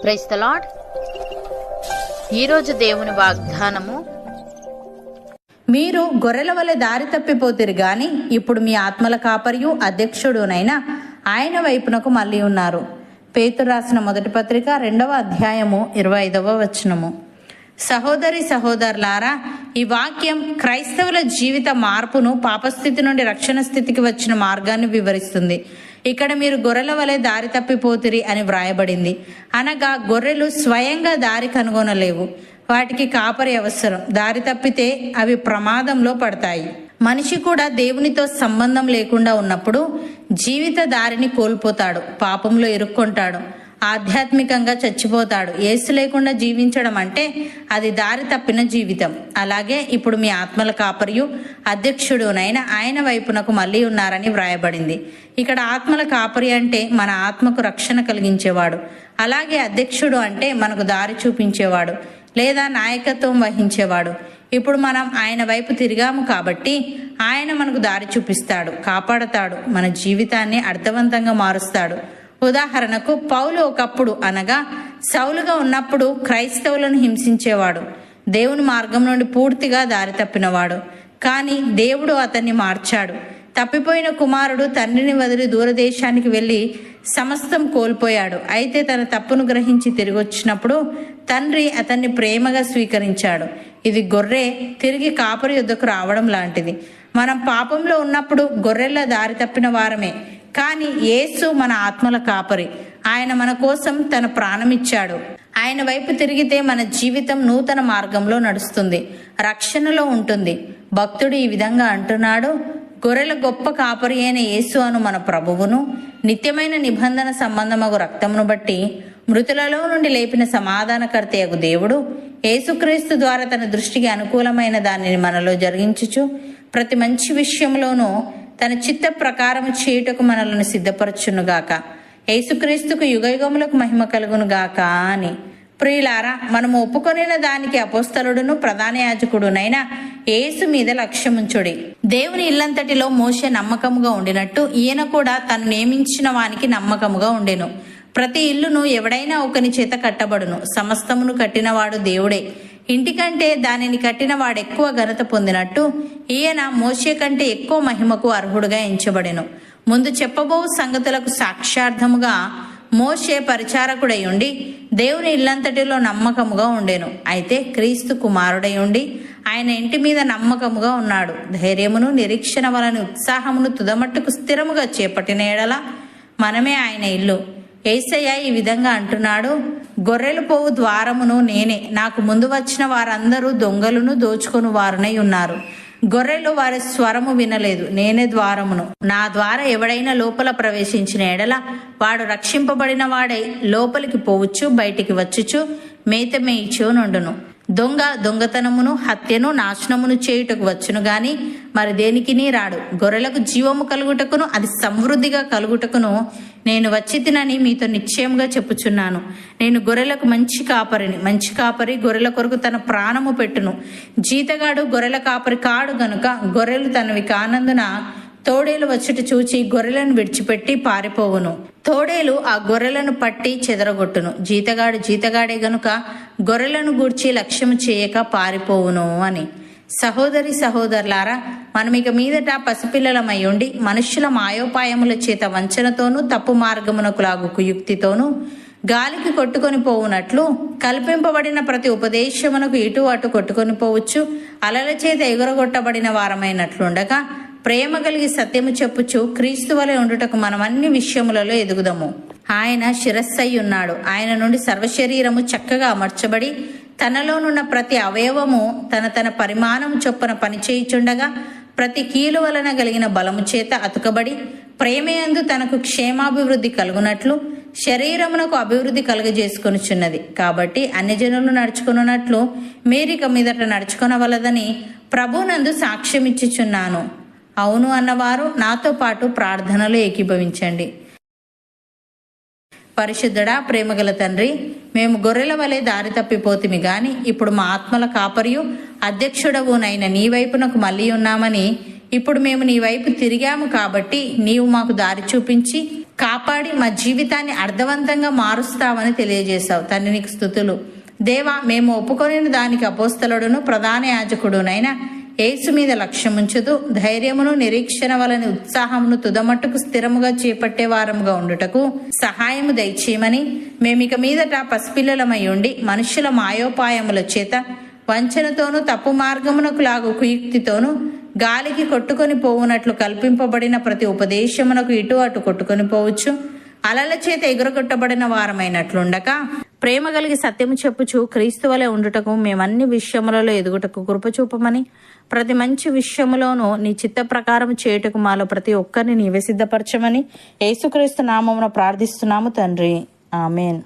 Praise the lord. ఈరోజు దేవుని వాగ్దానము, మీరు గొర్రెల వలె దారి తప్పిపోతిరు గాని ఇప్పుడు మీ ఆత్మల కాపరియు అధ్యక్షుడునైనా ఆయన వైపునకు మళ్ళీ ఉన్నారు. పేతురు రాసిన మొదటి పత్రిక 2వ అధ్యాయము 25వ వచనము. సహోదరి సహోదరులారా, ఈ వాక్యం క్రైస్తవుల జీవిత మార్పును, పాపస్థితి నుండి రక్షణ స్థితికి వచ్చిన మార్గాన్ని వివరిస్తుంది. ఇక్కడ మీరు గొర్రెల వలె దారి తప్పిపోతిరి అని వ్రాయబడింది. అనగా గొర్రెలు స్వయంగా దారి కనుగొనలేవు, వాటికి కాపరి అవసరం. దారి తప్పితే అవి ప్రమాదంలో పడతాయి. మనిషి కూడా దేవునితో సంబంధం లేకుండా ఉన్నప్పుడు జీవిత దారిని కోల్పోతాడు, పాపంలో ఇరుక్కుంటాడు, ఆధ్యాత్మికంగా చచ్చిపోతాడు. యేసు లేకుండా జీవించడం అంటే అది దారి తప్పిన జీవితం. అలాగే ఇప్పుడు మీ ఆత్మల కాపరియు అధ్యక్షుడునైనా ఆయన వైపునకు మళ్ళీ ఉన్నారని వ్రాయబడింది. ఇక్కడ ఆత్మల కాపరి అంటే మన ఆత్మకు రక్షణ కలిగించేవాడు. అలాగే అధ్యక్షుడు అంటే మనకు దారి చూపించేవాడు లేదా నాయకత్వం వహించేవాడు. ఇప్పుడు మనం ఆయన వైపు తిరిగాము కాబట్టి ఆయన మనకు దారి చూపిస్తాడు, కాపాడతాడు, మన జీవితాన్ని అర్థవంతంగా మారుస్తాడు. ఉదాహరణకు పౌలు ఒకప్పుడు అనగా సౌలుగా ఉన్నప్పుడు క్రైస్తవులను హింసించేవాడు, దేవుని మార్గం నుండి పూర్తిగా దారి తప్పినవాడు. కానీ దేవుడు అతన్ని మార్చాడు. తప్పిపోయిన కుమారుడు తండ్రిని వదిలి దూరదేశానికి వెళ్ళి సమస్తం కోల్పోయాడు. అయితే తన తప్పును గ్రహించి తిరిగి వచ్చినప్పుడు తండ్రి అతన్ని ప్రేమగా స్వీకరించాడు. ఇది గొర్రె తిరిగి కాపరి యొద్దకు రావడం లాంటిది. మనం పాపంలో ఉన్నప్పుడు గొర్రెల దారి తప్పిన వారమే, కానీ యేసు మన ఆత్మల కాపరి. ఆయన మన కోసం తన ప్రాణమిచ్చాడు. ఆయన వైపు తిరిగితే మన జీవితం నూతన మార్గంలో నడుస్తుంది, రక్షణలో ఉంటుంది. భక్తుడు ఈ విధంగా అంటున్నాడు, గొర్రెల గొప్ప కాపరి అయిన యేసు అను మన ప్రభువును, నిత్యమైన నిబంధన సంబంధమగు రక్తమును బట్టి మృతులలో నుండి లేపిన సమాధానకర్తయగు దేవుడు యేసుక్రీస్తు ద్వారా తన దృష్టికి అనుకూలమైన దానిని మనలో జరిగించుచు ప్రతి మంచి విషయంలోనూ తన చిత్త ప్రకారము చేయుటకు మనలను సిద్ధపరచునుగాక. యేసుక్రీస్తుకు యుగయుగములకు మహిమ కలుగునుగాక అని. ప్రియులారా, మనము ఒప్పుకొనిన దానికి అపోస్తలుడును ప్రధాన యాజకుడునైన యేసు మీద లక్ష్యముంచుడి. దేవుని ఇల్లంతటిలో మోషే నమ్మకముగా ఉండినట్టు ఈయన కూడా తను నియమించిన వానికి నమ్మకముగా ఉండెను. ప్రతి ఇల్లును ఎవడైనా ఒకని చేత కట్టబడును, సమస్తమును కట్టినవాడు దేవుడే. ఇంటికంటే దానిని కట్టిన వాడెక్కువ ఘనత పొందినట్టు ఈయన మోషే కంటే ఎక్కువ మహిమకు అర్హుడుగా ఎంచబడెను. ముందు చెప్పబో సంగతులకు సాక్షార్థముగా మోషే పరిచారకుడై ఉండి దేవుని ఇల్లంతటిలో నమ్మకముగా ఉండెను. అయితే క్రీస్తు కుమారుడై ఉండి ఆయన ఇంటి మీద నమ్మకముగా ఉన్నాడు. ధైర్యమును నిరీక్షణ వలన ఉత్సాహమును తుదమట్టుకు స్థిరముగా చేపట్టిన ఎడల మనమే ఆయన ఇల్లు. యేసయ్య ఈ విధంగా అంటున్నాడు, గొర్రెలు పోవు ద్వారమును నేనే, నాకు ముందు వచ్చిన వారందరూ దొంగలను దోచుకొని వారునై ఉన్నారు. గొర్రెలు వారి స్వరము వినలేదు, నేనే ద్వారమును. నా ద్వారా ఎవడైనా లోపల ప్రవేశించిన ఎడల వాడు రక్షింపబడిన వాడై లోపలికి పోవచ్చు, బయటికి వచ్చుచు మేత మేయిచు నుండును. దొంగ దొంగతనమును, హత్యను, నాశనమును చేయుటకు వచ్చును గాని మరి దేనికిని రాడు. గొర్రెలకు జీవము కలుగుటకును అది సమృద్ధిగా కలుగుటకును నేను వచ్చి తినని మీతో నిశ్చయముగా చెప్పుచున్నాను. నేను గొర్రెలకు మంచి కాపరిని. మంచి కాపరి గొర్రెల కొరకు తన ప్రాణము పెట్టును. జీతగాడు గొర్రెల కాపరి కాడు గనుక గొర్రెలు తనవి కానందున తోడేలు వచ్చుట చూచి గొర్రెలను విడిచిపెట్టి పారిపోవును. తోడేలు ఆ గొర్రెలను పట్టి చెదరగొట్టును. జీతగాడు జీతగాడే గనుక గొర్రెలను గూర్చి లక్ష్యము చేయక పారిపోవును అని. సహోదరి సహోదరులారా, మనం ఇక మీదట పసిపిల్లలమై ఉండి మనుష్యుల మాయోపాయముల చేత వంచనతోనూ తప్పు మార్గమునకు లాగు కుయుక్తితోనూ గాలికి కొట్టుకొని పోవునట్లు కల్పింపబడిన ప్రతి ఉపదేశమునకు ఇటు అటు కొట్టుకొని పోవచ్చు, అలల చేత ఎగురగొట్టబడిన వారమైనట్లుండగా ప్రేమ కలిగి సత్యము చెప్పుచు క్రీస్తు వలె ఉండుటకు మనం అన్ని విషయములలో ఎదుగుదము. ఆయన శిరస్సై ఉన్నాడు. ఆయన నుండి సర్వశరీరము చక్కగా అమర్చబడి తనలోనున్న ప్రతి అవయవము తన తన పరిమాణము చొప్పున పనిచేయుచుండగా ప్రతి కీలు వలన కలిగిన బలము చేత అతుకబడి ప్రేమయందు తనకు క్షేమాభివృద్ధి కలుగునట్లు శరీరమునకు అభివృద్ధి కలుగజేసుకొనుచున్నది. కాబట్టి అన్ని జనులు నడుచుకున్నట్లు మీరిక మీదట నడుచుకొనవలదని ప్రభునందు సాక్ష్యమిచ్చుచున్నాను. అవును అన్నవారు నాతో పాటు ప్రార్థనలో ఏకీభవించండి. పరిశుద్ధుడా, ప్రేమగల తండ్రి, మేము గొర్రెల వలె దారి తప్పిపోతిమి గాని ఇప్పుడు మా ఆత్మల కాపరియు అధ్యక్షుడవునైన నీ వైపునకు మళ్ళీ ఉన్నామని ఇప్పుడు మేము నీ వైపు తిరిగాము కాబట్టి నీవు మాకు దారి చూపించి కాపాడి మా జీవితాన్ని అర్థవంతంగా మారుస్తావని తెలియజేశావు. తండ్రి నీకు స్తుతులు. దేవా, మేము ఒప్పుకొనిన దానికి అపోస్తలుడును ప్రధాన యాజకుడునైనా యేసు మీద లక్ష్యముంచుతూ ధైర్యమును నిరీక్షణ వలని ఉత్సాహమును తుదమట్టుకు స్థిరముగా చేపట్టే వారముగా ఉండుటకు సహాయము దయచేయమని, మేమిక మీదట పసిపిల్లలమై ఉండి మనుష్యుల మాయోపాయముల చేత వంచనతోనూ తప్పు మార్గమునకు లాగు కుయుక్తితోనూ గాలికి కొట్టుకొని పోవునట్లు కల్పింపబడిన ప్రతి ఉపదేశమునకు ఇటు అటు కొట్టుకొని పోవచ్చు, అలల చేత ఎగురగొట్టబడిన వారమైనట్లుండక ప్రేమ కలిగి సత్యము చెప్పుచు క్రీస్తు వలె ఉండుటకు మేమన్ని విషయములలో ఎదుగుటకు కృపచూపమని, ప్రతి మంచి విషయములోనూ నీ చిత్త ప్రకారం చేయుటకు మాలో ప్రతి ఒక్కరిని నీవే సిద్ధపరచమని యేసుక్రీస్తు నామమున ప్రార్థిస్తున్నాము తండ్రి. ఆమెన్.